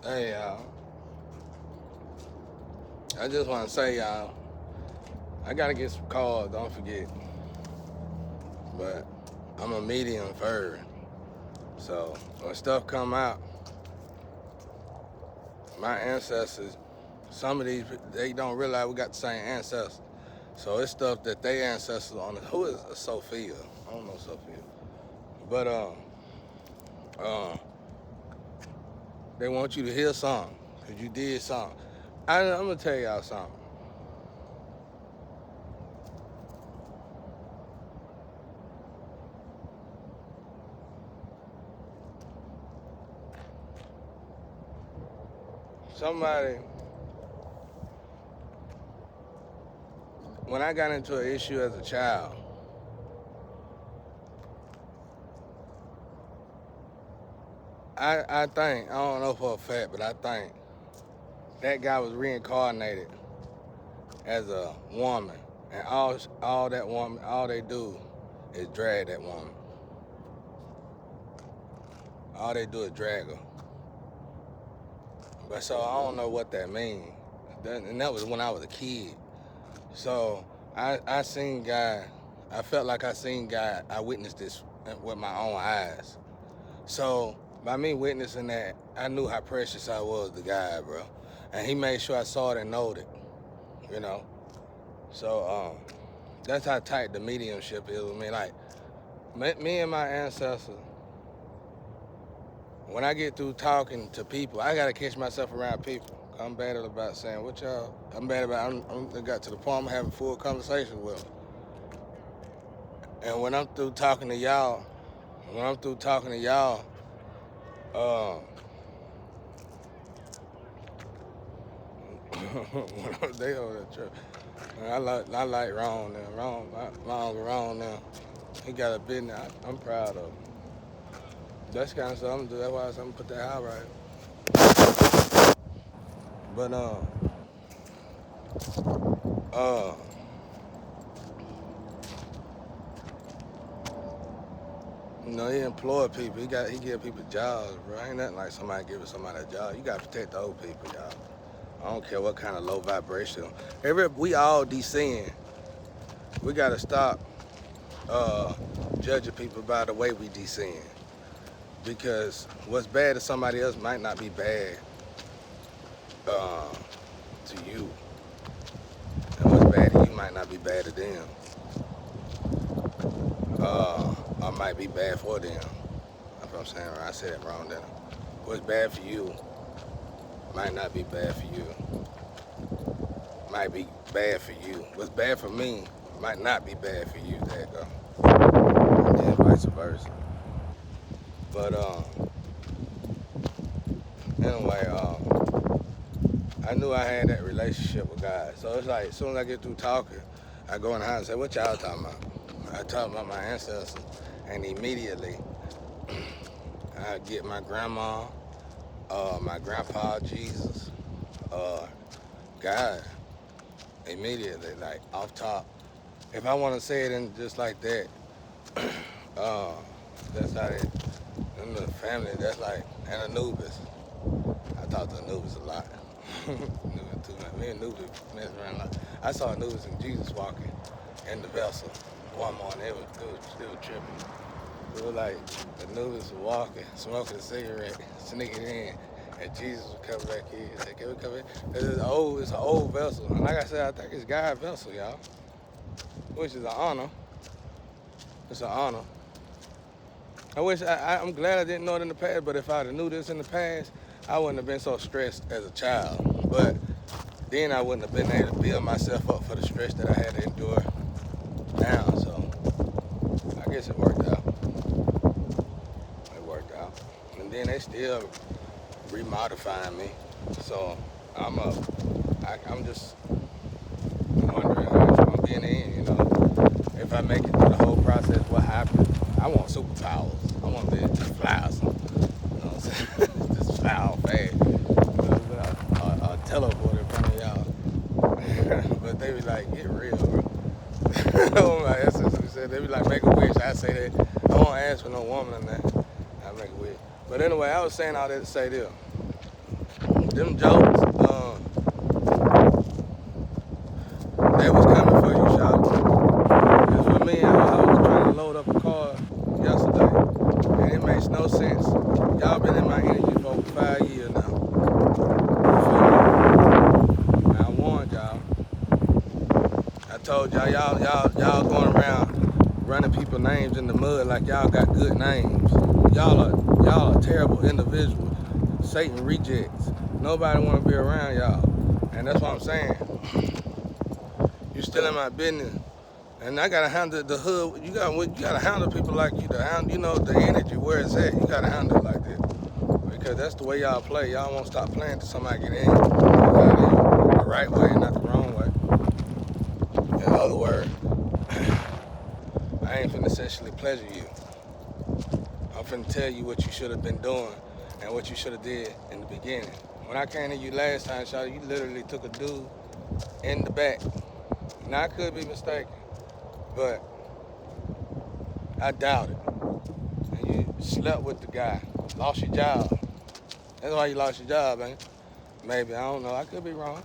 Hey, y'all. I just want to say, y'all, I got to get some calls, don't forget. But I'm a medium third. So when stuff come out, my ancestors, some of these, they don't realize we got the same ancestors. So it's stuff that they ancestors on. Who is Sophia? I don't know Sophia. But uh, they want you to hear something because you did something. I'm going to tell y'all something. Somebody, when I got into an issue as a child, I think, I don't know for a fact, but I think that guy was reincarnated as a woman. And all that woman, all they do is drag that woman. All they do is drag her. But so I don't know what that means. And that was when I was a kid. So I seen God, I felt like I seen God, I witnessed this with my own eyes. So by me witnessing that, I knew how precious I was to God, bro. And he made sure I saw it and knowed it, you know. So that's how tight the mediumship is with me. Like me and my ancestors, when I get through talking to people, I gotta catch myself around people. I'm bad about saying what y'all. I'm bad about. I got to the point I'm having full conversation with them. And when I'm through talking to y'all, uh, they over there trip. I like Ron now. My uncle Ron now. He got a business. I'm proud of him. That's kind of stuff I'm gonna do. That's why I'm gonna put that house right. But uh, he employ people. He give people jobs, bro. Ain't nothing like somebody giving somebody a job. You gotta protect the old people, y'all. I don't care what kind of low vibration. We all descend. We gotta stop judging people by the way we descend. Because what's bad to somebody else might not be bad uh, to you. And what's bad to you might not be bad to them. Or might be bad for them. That's what I'm saying. I said it wrong then. What's bad for you might not be bad for you. Might be bad for you. What's bad for me might not be bad for you. There you go. And then vice versa. But anyway, I knew I had that relationship with God. So it's like as soon as I get through talking, I go in the house and say, "What y'all talking about?" I talk about my ancestors, and immediately I get my grandma, my grandpa, Jesus, God, immediately, like off top. If I want to say it in just like that, uh, that's how they, in the family, that's like, and Anubis. I talk to Anubis a lot. Anubis too, man. Me and Anubis mess around a lot. I saw Anubis and Jesus walking in the vessel one morning. It was tripping. It was like Anubis was walking, smoking a cigarette, sneaking in, and Jesus was coming back in. He said, "Can we come in?" It's an old vessel. And like I said, I think it's God's vessel, y'all, which is an honor. It's an honor. I'm glad I didn't know it in the past, but if I'd have knew this in the past, I wouldn't have been so stressed as a child. But then I wouldn't have been able to build myself up for the stress that I had to endure now. So I guess it worked out. It worked out. And then they still remodifying me. So I'm just wondering how it's gonna be in the end, you know. If I make it through the whole process, what happens? I want superpowers. I want to be able to fly or something. You know what I'm saying? Just fly all fast. Or teleport in front of y'all. But they be like, get real, bro. Oh my essence, said they be like, make a wish. I say that I won't ask for no woman in that. I make a wish. But anyway, I was saying all that to say this. them jokes, they was coming for you, shout. Cause for me, I was trying to load up a car yesterday, and it makes no sense. Y'all been in my energy for over 5 years now. You feel me? I warned y'all. I told y'all going around running people's names in the mud like y'all got good names. Y'all are terrible individuals. Satan rejects. Nobody want to be around y'all, and that's what I'm saying. You still in my business, and I gotta handle the hood. You gotta handle people like you. The energy where it's at. You gotta handle it like that, because that's the way y'all play. Y'all won't stop playing till somebody get in. The right way, not the wrong way. In other words, I ain't finna sexually pleasure you. I'm finna tell you what you should have been doing and what you should have did in the beginning. When I came to you last time, Shawty, you literally took a dude in the back. Now, I could be mistaken, but I doubt it. And you slept with the guy, lost your job. That's why you lost your job, ain't it? Maybe, I don't know. I could be wrong.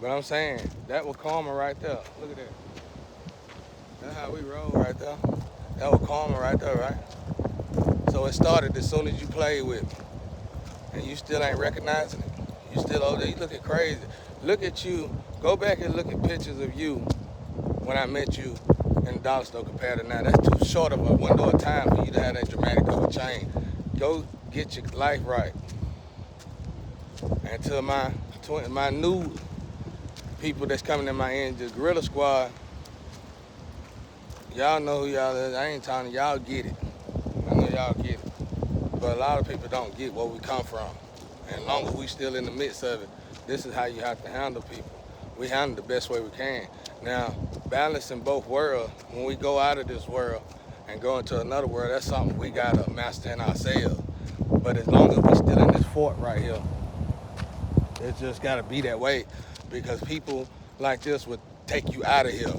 But I'm saying, that was karma right there. Look at that. That's how we roll right there. That was karma right there, right? So it started as soon as you played with me. And you still ain't recognizing it. You still over there, you looking crazy. Look at you, go back and look at pictures of you when I met you in the dollar store compared to now. That's too short of a window of time for you to have that dramatic of a change. Go get your life right. And to my new people that's coming in my end, the Guerrilla Squad, y'all know who y'all is. I ain't telling y'all get it. I know y'all get it. But a lot of people don't get where we come from. And as long as we still in the midst of it, this is how you have to handle people. We handle the best way we can. Now, balancing both worlds, when we go out of this world and go into another world, that's something we gotta master in ourselves. But as long as we still in this fort right here, it just gotta be that way, because people like this would take you out of here.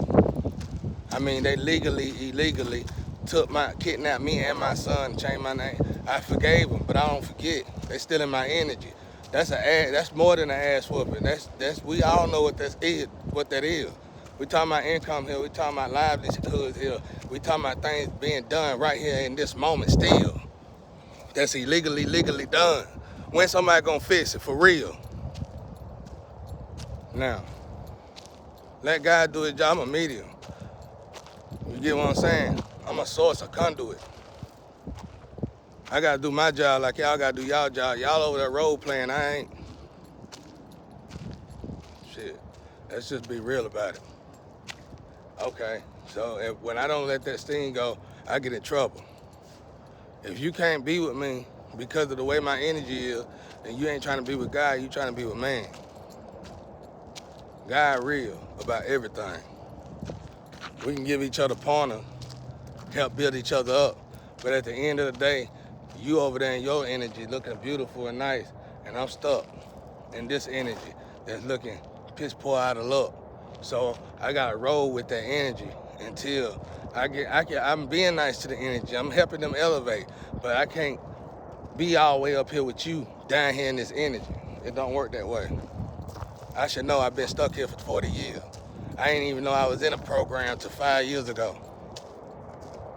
I mean, they illegally kidnapped me and my son, changed my name. I forgave them, but I don't forget. They still in my energy. That's more than an ass whooping. We all know what that is. We talking about income here. We talking about livelihoods here. We talking about things being done right here in this moment still. That's legally done. When somebody gonna fix it for real? Now, let God do his job. I'm a medium. You get what I'm saying? I'm a source, a conduit. I gotta do my job like y'all gotta do y'all job. Y'all over there role playing, I ain't. Shit, let's just be real about it. Okay, so when I don't let that sting go, I get in trouble. If you can't be with me because of the way my energy is, then you ain't trying to be with God, you trying to be with man. God real about everything. We can give each other pointers, help build each other up, but at the end of the day, you over there in your energy looking beautiful and nice, and I'm stuck in this energy that's looking piss poor out of luck. So I gotta roll with that energy until I'm being nice to the energy. I'm helping them elevate, but I can't be all the way up here with you down here in this energy. It don't work that way. I should know I've been stuck here for 40 years. I ain't even know I was in a program till 5 years ago.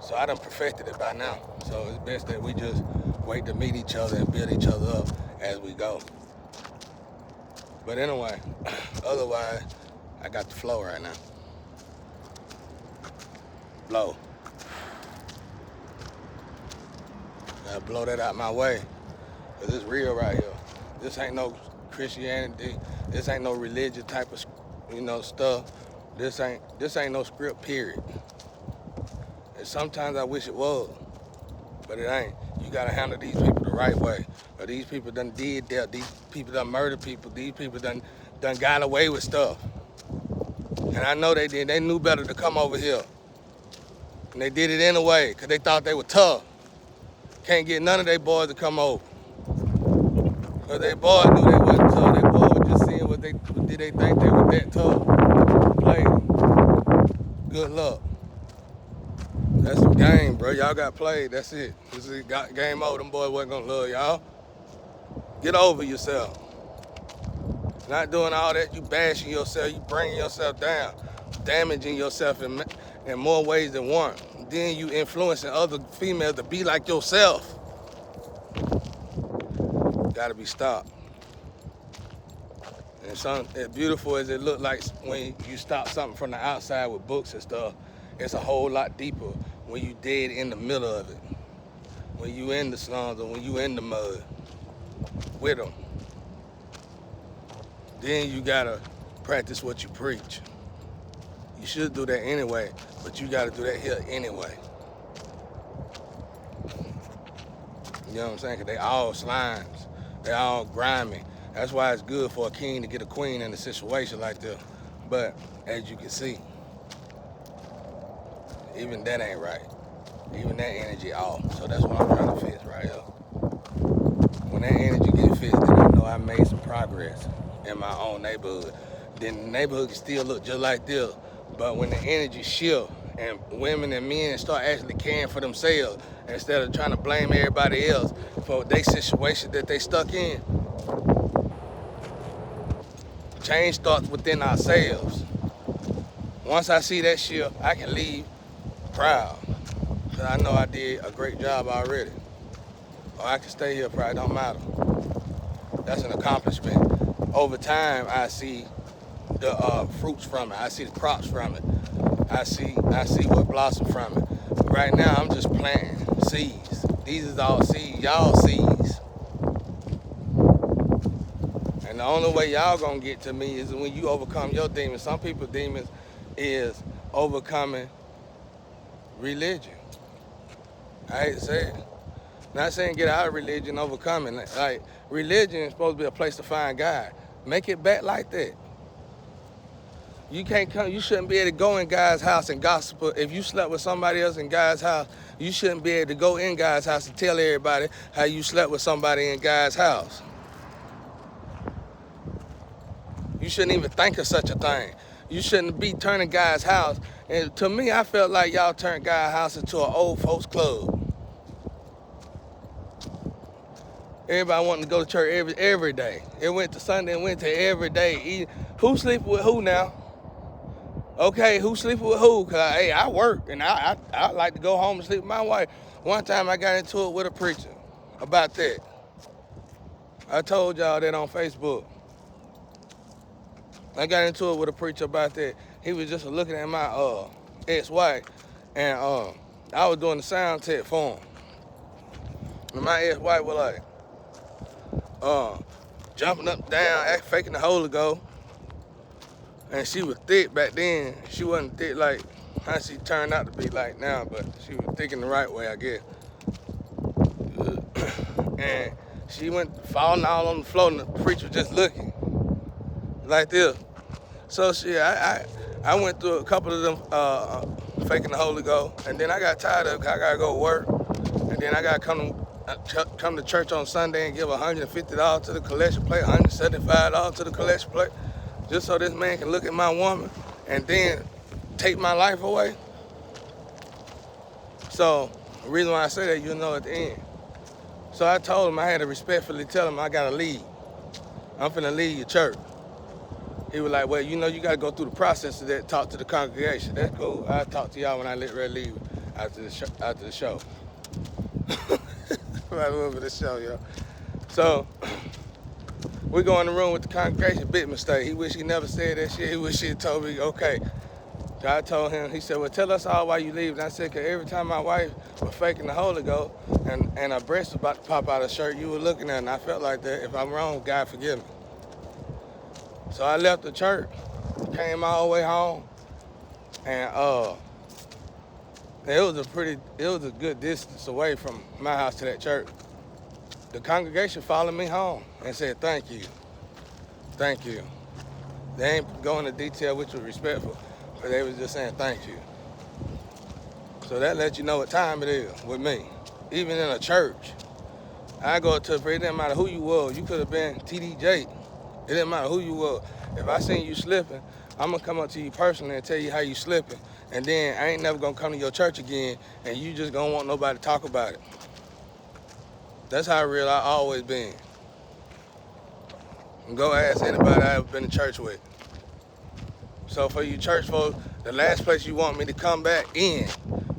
So I done perfected it by now. So it's best that we just wait to meet each other and build each other up as we go. But anyway, otherwise, I got the flow right now. Blow. Gotta blow that out my way, because it's real right here. This ain't no Christianity. This ain't no religious type of, stuff. This ain't no script, period. And sometimes I wish it was, but it ain't. You gotta handle these people the right way. Or these people done did that. These people done murdered people. These people done got away with stuff. And I know they did. They knew better to come over here. And they did it anyway, because they thought they were tough. Can't get none of their boys to come over. Because their boys knew they wasn't tough. Their boys were just seeing did they think they were that tough. Played them. Good luck. That's the game, bro. Y'all got played. That's it. This is game over. Them boys wasn't gonna love y'all. Get over yourself. Not doing all that, you bashing yourself, you bringing yourself down, damaging yourself in more ways than one. Then you influencing other females to be like yourself. Gotta be stopped. And as beautiful as it look like when you stop something from the outside with books and stuff, it's a whole lot deeper when you dead in the middle of it. When you in the slums or when you in the mud with them. Then you gotta practice what you preach. You should do that anyway, but you gotta do that here anyway. You know what I'm saying? 'Cause they all slimes. They all grimy. That's why it's good for a king to get a queen in a situation like this. But as you can see, even that ain't right. Even that energy off. So that's what I'm trying to fix right here. When that energy get fixed, then I know I made some progress in my own neighborhood. Then the neighborhood can still look just like this. But when the energy shift and women and men start actually caring for themselves instead of trying to blame everybody else for their situation that they stuck in, change starts within ourselves. Once I see that shift, I can leave proud. Cause I know I did a great job already. Or I can stay here proud, it don't matter. That's an accomplishment. Over time, I see the fruits from it. I see the crops from it. I see what blossom from it. But right now, I'm just planting seeds. These is all seeds, y'all seeds. And the only way y'all gonna get to me is when you overcome your demons. Some people's demons is overcoming religion. I hate to say it. Not saying get out of religion, overcoming. Like, religion is supposed to be a place to find God. Make it back like that. You can't come, you shouldn't be able to go in God's house and gossip. If you slept with somebody else in God's house, you shouldn't be able to go in God's house and tell everybody how you slept with somebody in God's house. You shouldn't even think of such a thing. You shouldn't be turning God's house. And to me, I felt like y'all turned God's house into an old folks club. Everybody wanting to go to church every day. It went to Sunday and went to every day. Who sleep with who now? Okay, who sleep with who? Cause hey, I work and I like to go home and sleep with my wife. One time I got into it with a preacher about that. I told y'all that on Facebook. I got into it with a preacher about that. He was just looking at my ex-wife, and I was doing the sound check for him. And my ex-wife was like, jumping up, down, faking the Holy Ghost. And she was thick back then. She wasn't thick like how she turned out to be like now, but she was thick in the right way, I guess. And she went falling all on the floor, and the preacher just looking like this. So I went through a couple of them faking the Holy Ghost, and then I got tired of it. I gotta go to work, and then I gotta come to church on Sunday and give $150 to the collection plate, $175 to the collection plate, just so this man can look at my woman and then take my life away. So the reason why I say that, you'll know at the end. So I told him I had to respectfully tell him I gotta leave. I'm finna leave your church. He was like, well, you know, you gotta go through the process of that, talk to the congregation. That's cool. I'll talk to y'all when I let Red leave after the show. Right over the show, yo. So we go in the room with the congregation, big mistake. He wish he never said that shit. He wish he had told me, okay. So I told him, he said, well, tell us all why you leave. And I said, because every time my wife was faking the Holy Ghost and her breast was about to pop out of her shirt, you were looking at her, and I felt like that. If I'm wrong, God forgive me. So I left the church, came all the way home, and it was a good distance away from my house to that church. The congregation followed me home and said, thank you. Thank you. They ain't going into detail, which was respectful, but they was just saying thank you. So that lets you know what time it is with me. Even in a church, I go to, it didn't matter who you were. You could have been TDJ. It didn't matter who you were. If I seen you slipping, I'm gonna come up to you personally and tell you how you slipping. And then I ain't never gonna come to your church again, and you just gonna want nobody to talk about it. That's how real I always been. And go ask anybody I ever been to church with. So for you church folks, the last place you want me to come back in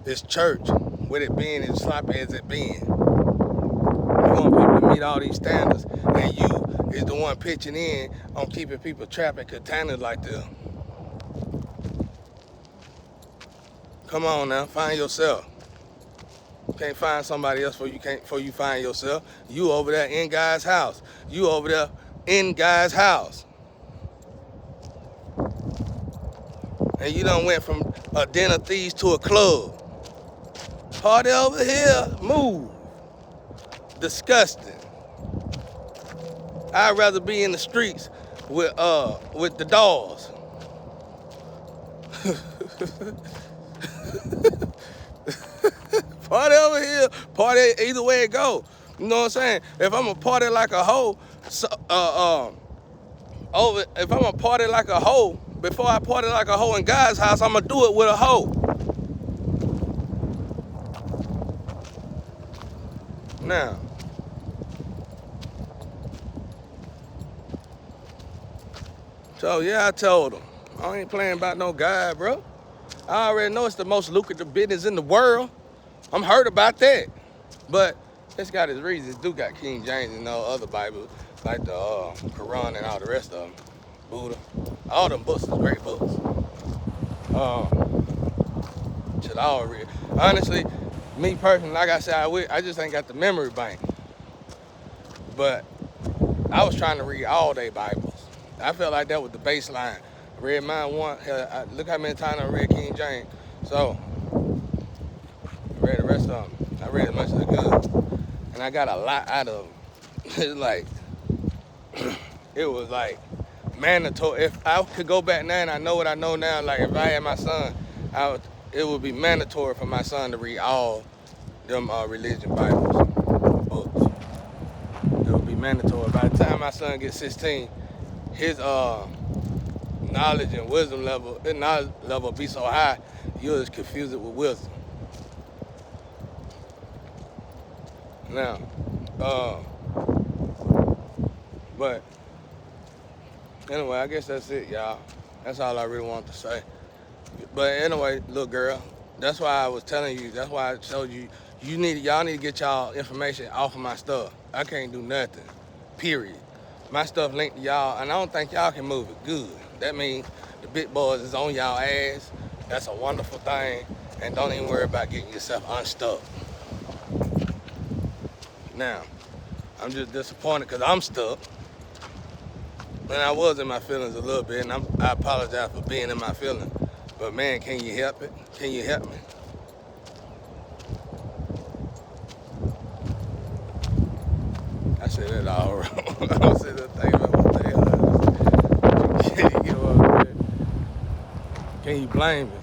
is church, with it being as sloppy as it being. You want people to meet all these standards, and you is the one pitching in on keeping people trapped in containers like this. Come on now, find yourself. You can't find somebody else before you find yourself. You over there in God's house. You over there in God's house. And you done went from a den of thieves to a club. Party over here, move. Disgusting. I'd rather be in the streets with the dogs. Party over here, party either way it go. You know what I'm saying? If I'm a party like a hoe, if I'm a party like a hoe, before I party like a hoe in God's house, I'ma do it with a hoe. Now, so yeah, I told him, I ain't playing about no guy, bro. I already know it's the most lucrative business in the world. I'm hurt about that. But it's got its reasons. It do got King James and other Bibles, like the Quran and all the rest of them. Buddha. All them books is great books. Should all read. Honestly, me personally, like I said, I just ain't got the memory bank. But I was trying to read all day Bibles. I felt like that was the baseline. I read mine once. Look how many times I read King James. So, I read the rest of them. I read as much as I could. And I got a lot out of them. It's like, it was like mandatory. If I could go back now and I know what I know now, like if I had my son, it would be mandatory for my son to read all them religion Bibles books. It would be mandatory. By the time my son gets 16, his knowledge and wisdom level, his knowledge level be so high, you'll just confuse it with wisdom. Now, but anyway, I guess that's it, y'all. That's all I really want to say. But anyway, little girl, that's why I was telling you, that's why I showed you, y'all need to get y'all information off of my stuff. I can't do nothing, period. My stuff linked to y'all, and I don't think y'all can move it good. That means the big boys is on y'all ass. That's a wonderful thing, and don't even worry about getting yourself unstuck. Now, I'm just disappointed because I'm stuck. And I was in my feelings a little bit, and I apologize for being in my feelings. But man, can you help it? Can you help me? I said it all wrong. I said the thing about what the hell I said. You know what I'm saying? Can you blame me?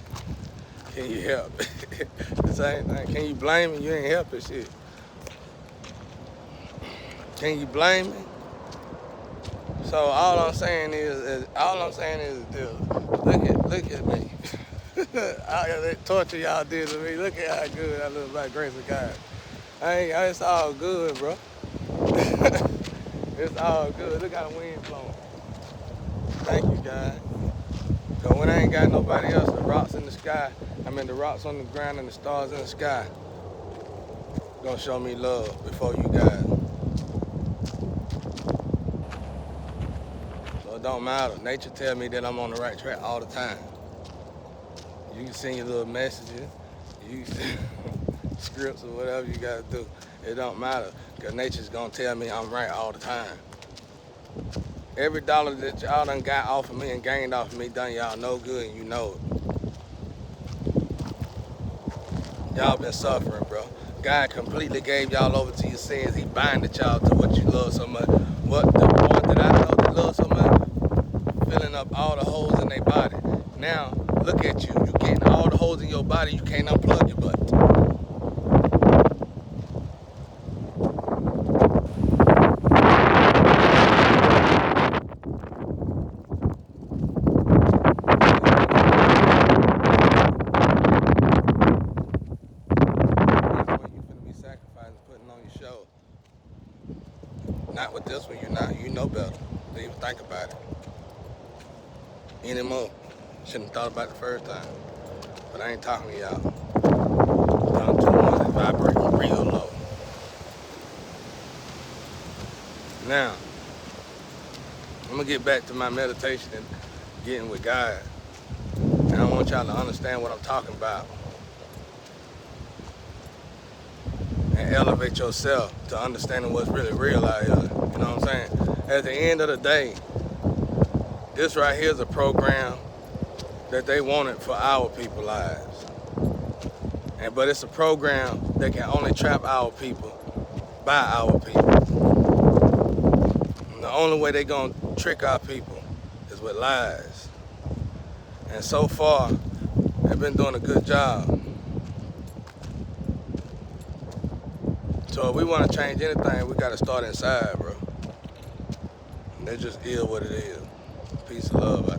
Can you help? The same thing. Can you blame me? You ain't helping shit. Can you blame me? So all I'm saying is this. Look at me. All that torture y'all did to me. Look at how good I look by grace of God. It's all good, bro. It's all good. Look how the wind blowing. Thank you, God. Cause when I ain't got nobody else, the rocks in the sky, the rocks on the ground and the stars in the sky, gonna show me love before you guys. So it don't matter. Nature tell me that I'm on the right track all the time. You can send your little messages, you can send scripts or whatever you gotta do. It don't matter, cause nature's gonna tell me I'm right all the time. Every dollar that y'all done got off of me and gained off of me done y'all no good, and you know it. Y'all been suffering, bro. God completely gave y'all over to your sins. He binded y'all to what you love so much. What the one that I know that love so much, filling up all the holes in their body. Now, look at you. You getting all the holes in your body, you can't unplug your butt. Not with this one, you know better. to even think about it anymore. Shouldn't have thought about it the first time. But I ain't talking to y'all. I'm talking to the ones that vibrate real low. Now, I'm gonna get back to my meditation and getting with God. And I want y'all to understand what I'm talking about. And elevate yourself to understanding what's really real out here. You know what I'm saying? At the end of the day, this right here is a program that they wanted for our people's lives. But it's a program that can only trap our people by our people. And the only way they're gonna trick our people is with lies. And so far, they've been doing a good job. So if we want to change anything, we got to start inside, bro. And that just is what it is. Peace and love.